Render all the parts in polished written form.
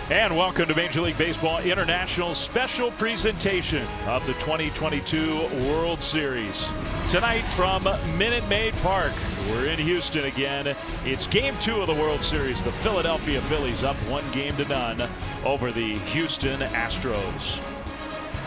And welcome to Major League Baseball International special presentation of the 2022 World Series. Tonight from Maid Park, we're in Houston again. It's Game 2 of the World Series. The Philadelphia Phillies up 1-0 over the Houston Astros.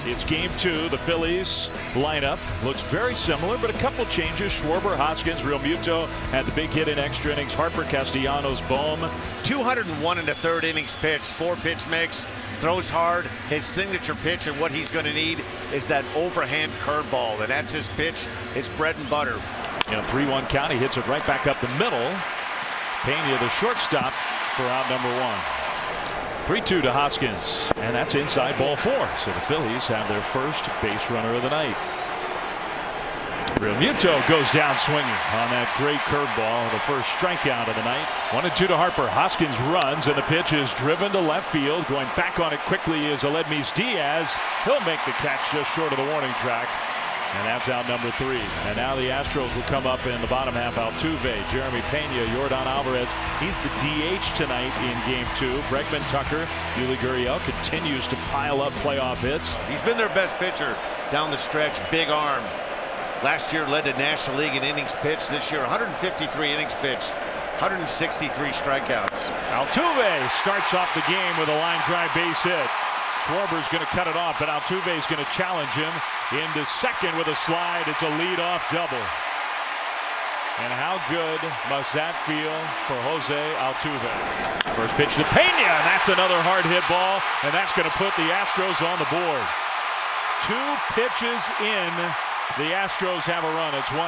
It's Game 2. The Phillies lineup looks very similar, but a couple changes. Schwarber, Hoskins, Realmuto had the big hit in extra innings. Harper, Castellanos, Bohm. 201 in the third innings pitch, 4-pitch mix, throws hard. His signature pitch, and what he's going to need is that overhand curveball, and that's his pitch. It's bread and butter. In a 3-1 count, he hits it right back up the middle. Pena, the shortstop, for out number 1. 3-2 to Hoskins, and that's inside ball 4. So the Phillies have their first base runner of the night. Realmuto goes down swinging on that great curveball, the first strikeout of the night. 1-2 to Harper. Hoskins runs, and the pitch is driven to left field. Going back on it quickly is Aledmys Diaz. He'll make the catch just short of the warning track. And that's out number 3. And now the Astros will come up in the bottom half. Altuve, Jeremy Pena, Yordan Alvarez. He's the DH tonight in Game 2. Bregman, Tucker, Yuli Gurriel continues to pile up playoff hits. He's been their best pitcher down the stretch. Big arm. Last year led the National League in innings pitched. This year 153 innings pitched, 163 strikeouts. Altuve starts off the game with a line drive base hit. Schwarber's going to cut it off, but Altuve's going to challenge him into second with a slide. It's a leadoff double. And how good must that feel for Jose Altuve? First pitch to Pena, and that's another hard hit ball, and that's going to put the Astros on the board. 2 pitches in, the Astros have a run. It's 1-0.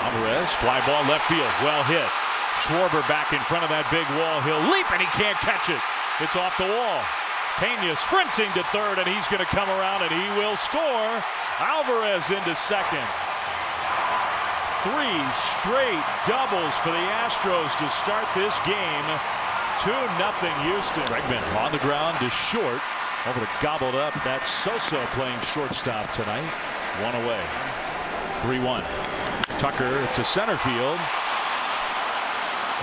Alvarez, fly ball left field, well hit. Schwarber back in front of that big wall. He'll leap, and he can't catch it. It's off the wall. Pena sprinting to third, and he's going to come around, and he will score. Alvarez into second. 3 straight doubles for the Astros to start this game. 2-0 Houston. Bregman on the ground to short. Over to gobbled up. That's Sosa playing shortstop tonight. 1 away. 3-1. Tucker to center field.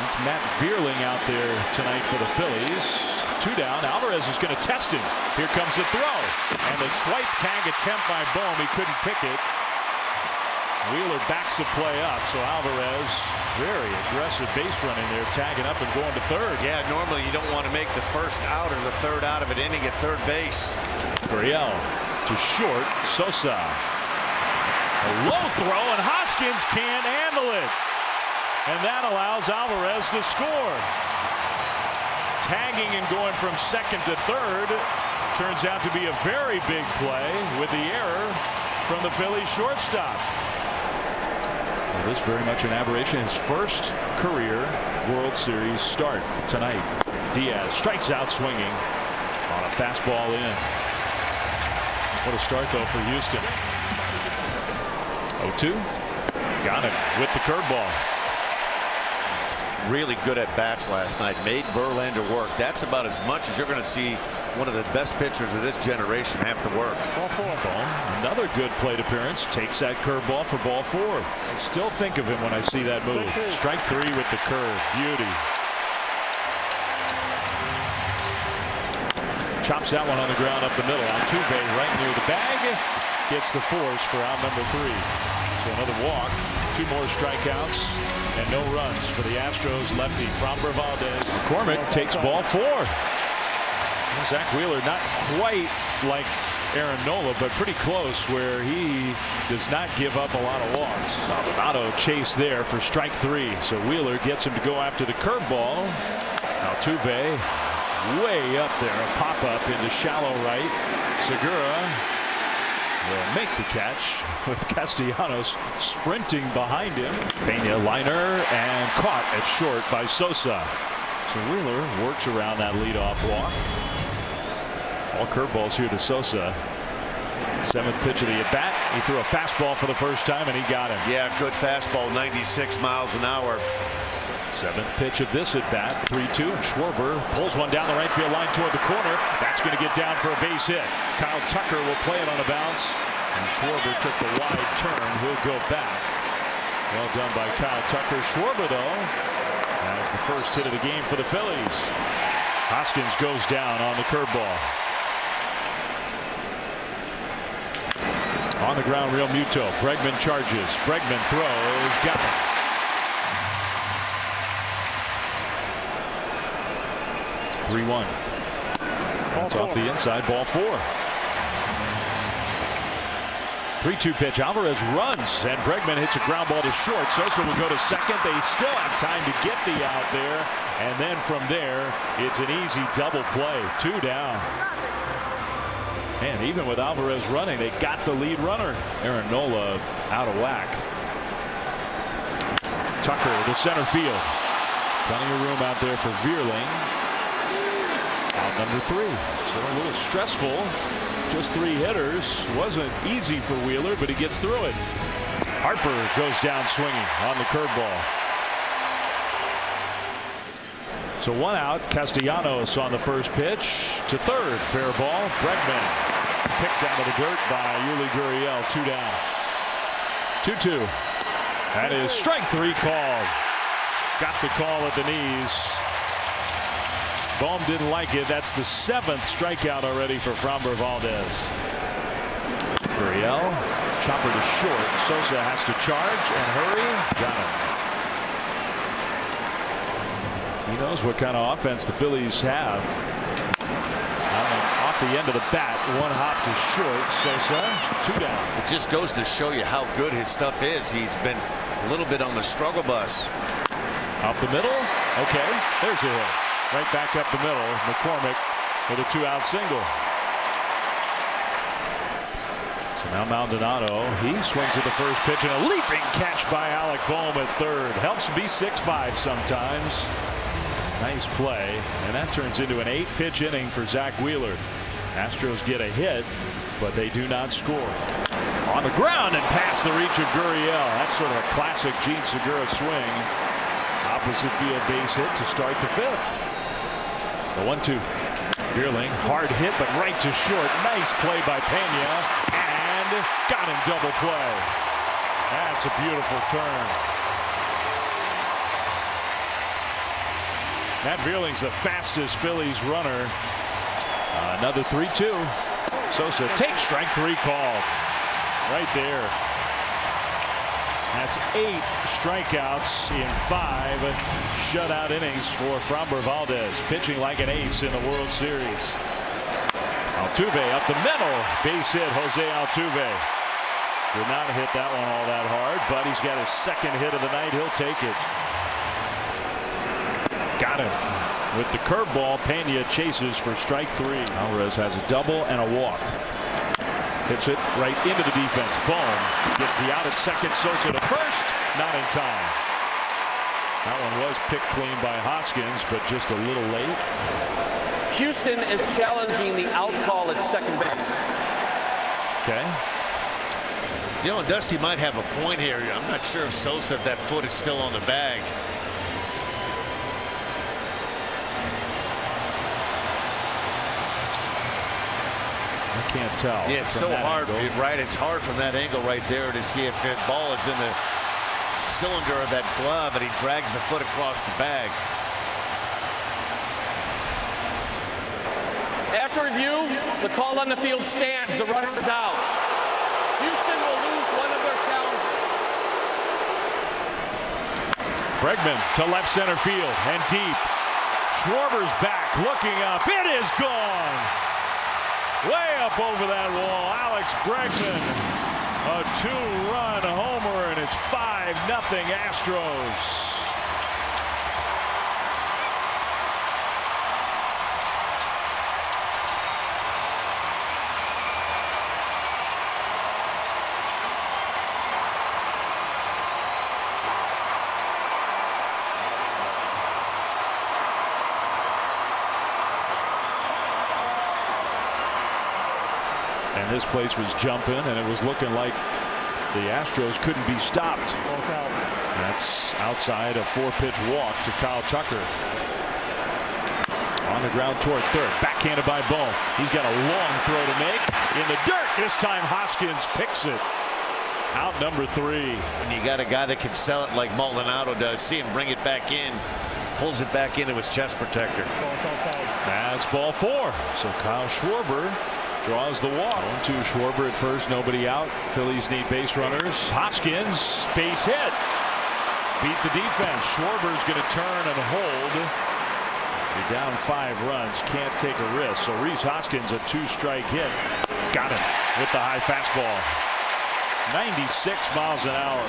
It's Matt Vierling out there tonight for the Phillies. 2 down. Alvarez is going to test him. Here comes the throw. And the swipe tag attempt by Bohm. He couldn't pick it. Wheeler backs the play up. So Alvarez, very aggressive base running there, tagging up and going to third. Yeah, normally you don't want to make the first out or the third out of an inning at third base. Gurriel to short. Sosa. A low throw, and Hoskins can't handle it. And that allows Alvarez to score. Tagging and going from second to third turns out to be a very big play with the error from the Phillies shortstop. Well, this is very much an aberration. His first career World Series start tonight. Diaz strikes out swinging on a fastball in. What a start, though, for Houston. 0-2. Got him with the curveball. Really good at bats last night. Made Verlander work. That's about as much as you're going to see one of the best pitchers of this generation have to work. Ball 4. Another good plate appearance. Takes that curveball for ball 4. I still think of him when I see that move. Strike 3 with the curve. Beauty. Chops that one on the ground up the middle. Altuve right near the bag. Gets the force for out number 3. So another walk, 2 more strikeouts, and no runs for the Astros lefty Framber Valdez. McCormick takes ball 4. Zach Wheeler not quite like Aaron Nola, but pretty close, where he does not give up a lot of walks. Auto chase there for strike 3. So Wheeler gets him to go after the curveball. Altuve way up there, a pop-up into shallow right. Segura will make the catch with Castellanos sprinting behind him. Pena liner and caught at short by Sosa. So Wheeler works around that leadoff walk. All curveballs here to Sosa. 7th pitch of the at bat. He threw a fastball for the first time, and he got him. Yeah, good fastball, 96 miles an hour. 7th pitch of this at bat, 3-2, and Schwarber pulls one down the right field line toward the corner. That's going to get down for a base hit. Kyle Tucker will play it on a bounce, And Schwarber took the wide turn. He'll go back. Well done by Kyle Tucker. Schwarber, though, has the first hit of the game for the Phillies. Hoskins goes down on the curveball. On the ground, Real Muto. Bregman charges. Bregman throws. Got it. (3-1). That's off the inside. Ball 4. 3-2 pitch. Alvarez runs, and Bregman hits a ground ball to short. Sosa will go to second. They still have time to get the out there, and then from there, it's an easy double play. 2 down. And even with Alvarez running, they got the lead runner. Aaron Nola out of whack. Tucker to center field. Plenty of room out there for Vierling. Out number 3. So a little stressful. Just 3 hitters. Wasn't easy for Wheeler, but he gets through it. Harper goes down swinging on the curveball. So 1 out. Castellanos on the first pitch to third. Fair ball. Bregman picked out of the dirt by Yuli Gurriel. 2 down. 2-2. That is strike 3 called. Got the call at the knees. Bohm didn't like it. That's the 7th strikeout already for Framber Valdez. Gurriel, chopper to short. Sosa has to charge and hurry. Got him. He knows what kind of offense the Phillies have. Off the end of the bat, 1 hop to short. Sosa, 2 down. It just goes to show you how good his stuff is. He's been a little bit on the struggle bus. Up the middle. Okay, there's a hit. Right back up the middle. McCormick with a 2-out single. So now Maldonado, he swings at the first pitch, and a leaping catch by Alec Bohm at third. Helps be 6-5 sometimes. Nice play, and that turns into an 8-pitch inning for Zach Wheeler. Astros get a hit, but they do not score. On the ground and past the reach of Gurriel. That's sort of a classic Gene Segura swing. Opposite field base hit to start the 5th. The 1-2. Vierling, hard hit, but right to short. Nice play by Pena, and got him double play. That's a beautiful turn. Matt Vierling's the fastest Phillies runner. Another 3-2. Sosa takes strike 3 called. Right there. That's 8 strikeouts in 5 shutout innings for Framber Valdez, pitching like an ace in the World Series. Altuve up the middle, base hit. Jose Altuve did not hit that one all that hard, but he's got his 2nd hit of the night. He'll take it. Got him with the curveball. Pena chases for strike 3. Alvarez has a double and a walk. Hits it right into the defense. Bohm gets the out at second. Sosa to first. Not in time. That one was picked clean by Hoskins, but just a little late. Houston is challenging the out call at second base. Okay. You know, Dusty might have a point here. I'm not sure if Sosa, if that foot is still on the bag. Can't tell. Yeah, it's so hard, right? It's hard from that angle right there to see if the ball is in the cylinder of that glove and he drags the foot across the bag. After review, the call on the field stands. The runner is out. Houston will lose one of their challenges. Bregman to left center field and deep. Schwarber's back, looking up. It is gone. Way up over that wall. Alex Bregman, a 2-run homer, and it's 5-0 Astros. And this place was jumping, and it was looking like the Astros couldn't be stopped. That's outside a 4-pitch walk to Kyle Tucker. On the ground toward third. Backhanded by Bohm. He's got a long throw to make. In the dirt. This time Hoskins picks it. Out number 3. When you got a guy that can sell it like Maldonado does, see him bring it back in, pulls it back into his chest protector. That's ball 4. So Kyle Schwarber draws the walk. 1-2 Schwarber at first, nobody out. Phillies need base runners. Hoskins, base hit. Beat the defense. Schwarber's going to turn and hold. You're down 5 runs. Can't take a risk. So Rhys Hoskins, a 2-strike hit. Got him with the high fastball. 96 miles an hour.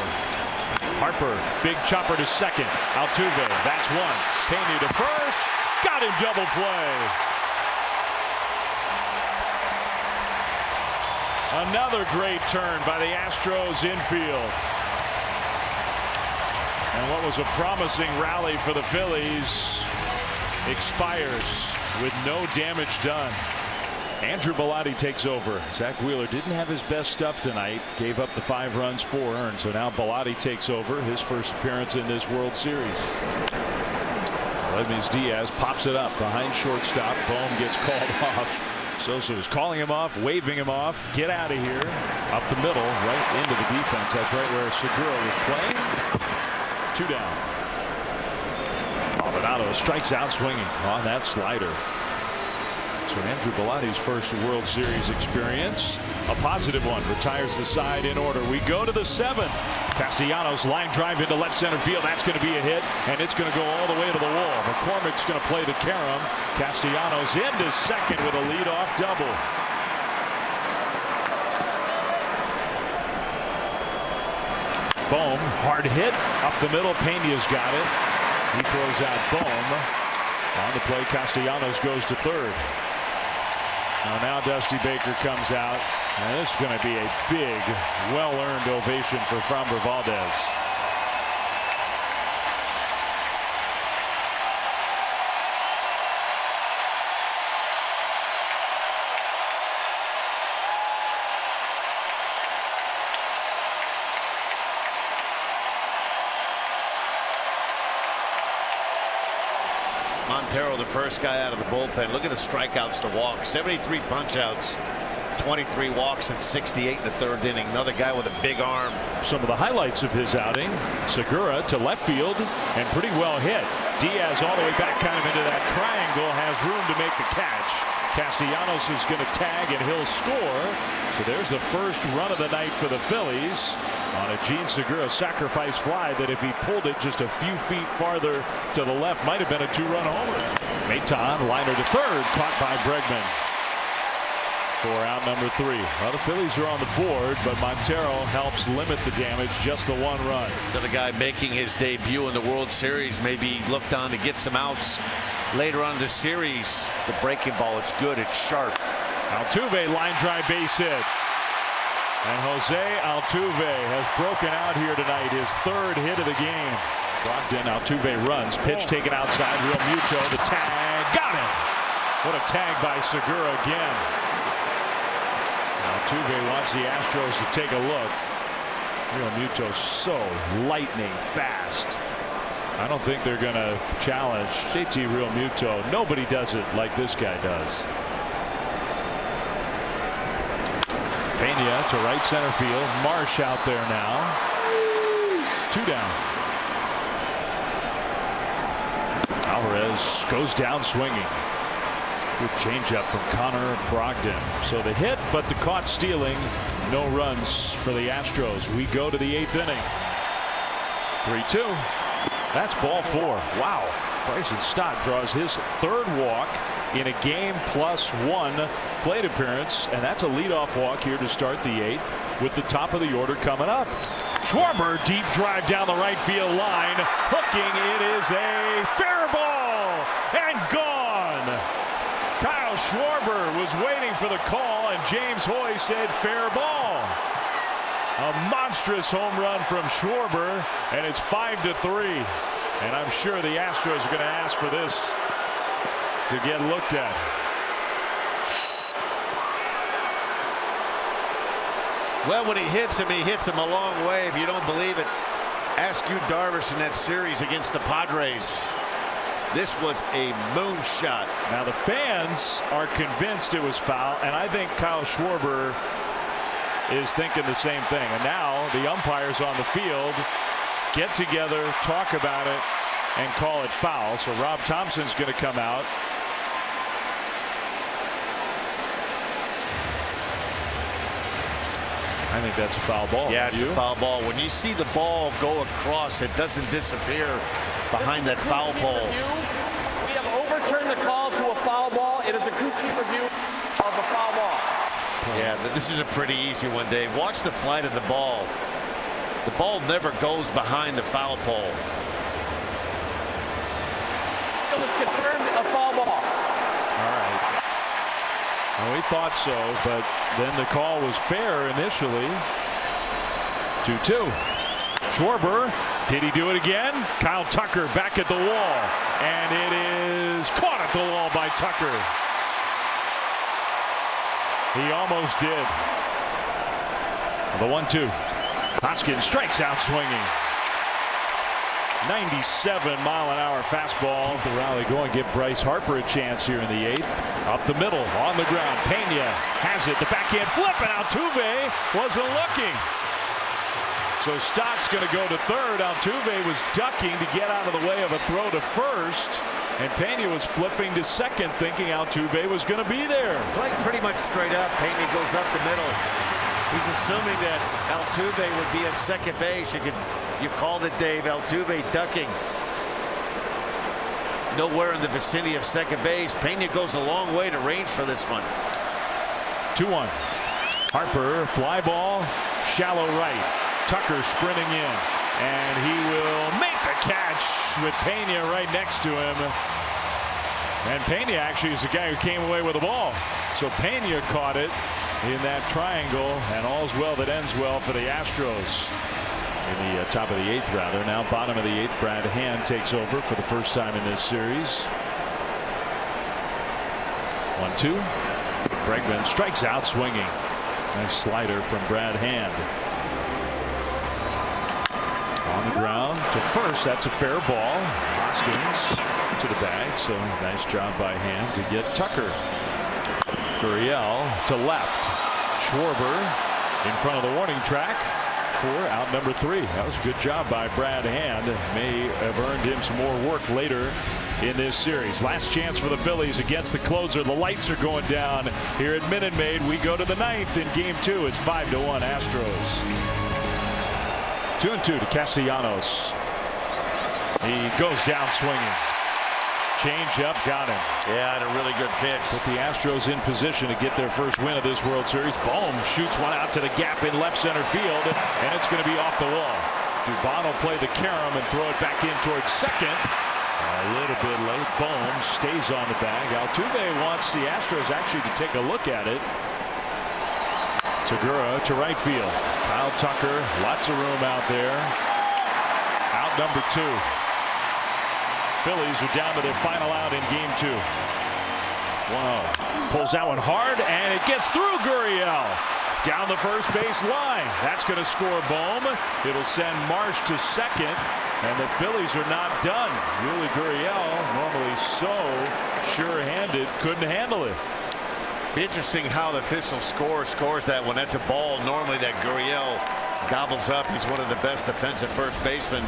Harper, big chopper to second. Altuve, that's 1. Pena to first. Got him, double play. Another great turn by the Astros infield. And what was a promising rally for the Phillies expires with no damage done. Andrew Bellotti takes over. Zach Wheeler didn't have his best stuff tonight. Gave up the 5 runs, 4 earned. So now Bellotti takes over, his first appearance in this World Series. Aledmys Diaz pops it up behind shortstop. Bohm gets called off. Sosa was calling him off, waving him off. Get out of here. Up the middle, right into the defense. That's right where Segura was playing. 2 down. Maldonado strikes out swinging on that slider. So Andrew Bellotti's first World Series experience, a positive one, retires the side in order. We go to the 7th. Castellanos line drive into left center field. That's going to be a hit, and it's going to go all the way to the wall. McCormick's going to play to Karam. Castellanos into second with a leadoff double. Bohm, hard hit up the middle. Pena's got it. He throws out Bohm. On the play, Castellanos goes to third. Now Dusty Baker comes out, and this is going to be a big, well-earned ovation for Framber Valdez. Montero, the first guy out of the bullpen. Look at the strikeouts to walks. 73 punchouts, 23 walks, and 68 in the 3rd inning. Another guy with a big arm. Some of the highlights of his outing. Segura to left field and pretty well hit. Diaz all the way back kind of into that triangle, has room to make the catch. Castellanos is going to tag and he'll score. So there's the first run of the night for the Phillies on a Gene Segura sacrifice fly that if he pulled it just a few feet farther to the left might have been a 2-run homer. Maton, liner to third, caught by Bregman for out number 3. Well, the Phillies are on the board, but Montero helps limit the damage, just the 1 run. Another guy making his debut in the World Series, maybe looked on to get some outs later on in the series. The breaking ball, it's good, it's sharp. Altuve, line drive base hit. And Jose Altuve has broken out here tonight, his 3rd hit of the game. Brogdon, Altuve runs, pitch taken outside, Real Muto, the tag, got him. What a tag by Segura again. Altuve wants the Astros to take a look. Real Muto so lightning fast. I don't think they're going to challenge JT Real Muto. Nobody does it like this guy does. Pena to right center field. Marsh out there now. 2 down. Alvarez goes down swinging. Good changeup from Connor Brogdon. So the hit, but the caught stealing. No runs for the Astros. We go to the 8th inning. 3-2. That's ball 4. Wow. Bryson Stott draws his 3rd walk in a game +1 plate appearance, and that's a leadoff walk here to start the 8th with the top of the order coming up. Schwarber, deep drive down the right field line, hooking. It is a fair ball and gone. Kyle Schwarber was waiting for the call, and James Hoy said fair ball. A monstrous home run from Schwarber, and it's 5-3. And I'm sure the Astros are going to ask for this to get looked at. Well, when he hits him a long way. If you don't believe it, ask Yu Darvish in that series against the Padres. This was a moonshot. Now the fans are convinced it was foul, and I think Kyle Schwarber is thinking the same thing. And now the umpires on the field get together, talk about it, and call it foul. So Rob Thompson's going to come out. I think that's a foul ball. Yeah, it's a foul ball. When you see the ball go across, it doesn't disappear behind that foul pole. We have overturned the call to a foul ball. It is a crew chief review of a foul ball. Yeah, this is a pretty easy one, Dave. Watch the flight of the ball. The ball never goes behind the foul pole. It was confirmed a foul ball. All right. Well, we thought so, but then the call was fair initially. 2-2. Schwarber, did he do it again? Kyle Tucker back at the wall, and it is caught at the wall by Tucker. He almost did. The 1-2. Hoskins strikes out swinging. 97-mile-an-hour fastball. The rally going. Give Bryce Harper a chance here in the 8th. Up the middle, on the ground. Pena has it. The backhand flip, and Altuve wasn't looking. So Stott's going to go to third. Altuve was ducking to get out of the way of a throw to first. And Pena was flipping to second, thinking Altuve was going to be there. Playing pretty much straight up. Pena goes up the middle. He's assuming that Altuve would be at second base. You called it, Dave. Altuve ducking. Nowhere in the vicinity of second base. Pena goes a long way to range for this one. 2-1. Harper, fly ball, shallow right. Tucker sprinting in, and he will make the catch with Pena right next to him. And Pena actually is the guy who came away with the ball. So Pena caught it in that triangle, and all's well that ends well for the Astros. In the top of the 8th, rather. Now bottom of the 8th, Brad Hand takes over for the first time in this series. 1-2. Bregman strikes out swinging. Nice slider from Brad Hand. On the ground to first. That's a fair ball. Hoskins to the bag. So nice job by Hand to get Tucker. Gurriel to left. Schwarber in front of the warning track for out number 3. That was a good job by Brad Hand. May have earned him some more work later in this series. Last chance for the Phillies against the closer. The lights are going down here at Minute Maid. We go to the 9th in game 2. It's 5-1 Astros. 2-2 to Castellanos. He goes down swinging. Change up, got him. Yeah, and a really good pitch. Put the Astros in position to get their first win of this World Series. Bohm shoots one out to the gap in left center field, and it's going to be off the wall. Dubon will play the carom and throw it back in towards second. A little bit late. Bohm stays on the bag. Altuve wants the Astros actually to take a look at it. Segura to right field. Kyle Tucker, lots of room out there. Out number 2. Phillies are down to their final out in game 2. 1-0. Pulls that one hard, and it gets through Gurriel. Down the first base line. That's going to score Bohm. It'll send Marsh to second, and the Phillies are not done. Yuli Gurriel, normally so sure-handed, couldn't handle it. Be interesting how the official scores that one. That's a ball normally that Gurriel gobbles up. He's one of the best defensive first basemen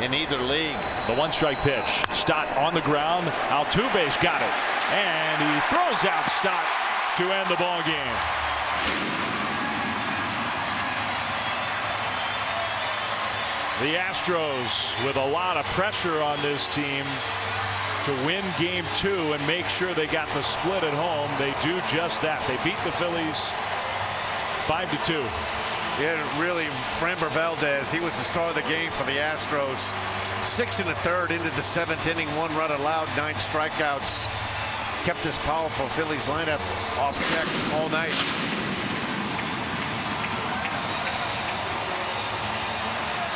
in either league. The 1-strike pitch. Stott on the ground. Altuve's got it, and he throws out Stott to end the ball game. The Astros with a lot of pressure on this team to win game 2 and make sure they got the split at home. They do just that. They beat the Phillies 5-2. Yeah, really, Framber Valdez, he was the star of the game for the Astros. 6 1/3 into the 7th inning, 1 run allowed, 9 strikeouts. Kept this powerful Phillies lineup off check all night.